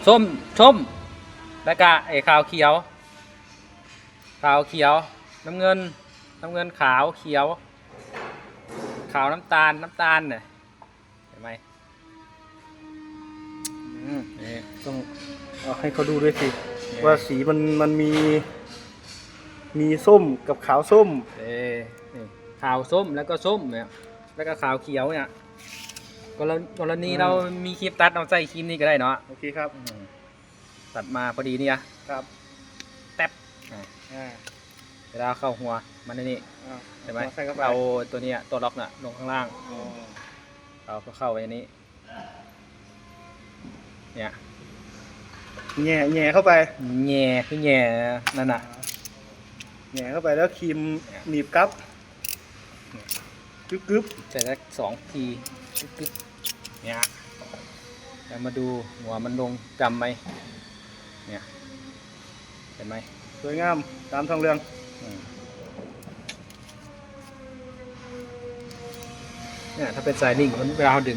ส้มชมแล้วก็ไอ้ขาวเขียวขาวเขียวน้ำเงินขาวเขียวขาวน้ำตาลเนี่ยเห็นไหมนี่ ต้องเอาให้เขาดูด้วยสิว่าสีมันมีส้มกับขาวส้ม นี่ขาวส้มแล้วก็ส้มเนี่ยแล้วก็ขาวเขียวเนี่ยกรณีเรามีคลิปตัดเอาใส่คลิปนี้ก็ได้เนาะ โอเคครับ ตัดมาพอดีเนี่ย ครับ แท็บ อ่า เวลาเข้าหัวมันในนี่ อ่า เห็นไหม ใส่เข้าไป เอาตัวเนี้ยตัวล็อกน่ะลงข้างล่าง อ๋อ เราก็เข้าไว้ในนี้เนี่ย แง่เข้าไป แง่คือแง่นั่นน่ะ แง่เข้าไปแล้วครีมหนีบกับกึบ ใส่สัก2 ทีกึ๊บเนี่ยแล้วมาดูหัวมันลงจำไหมเนี่ยเห็นไหม สวยงามตามทองเรือง เนี่ยถ้าเป็นสายลิงมันเวลาเราดึง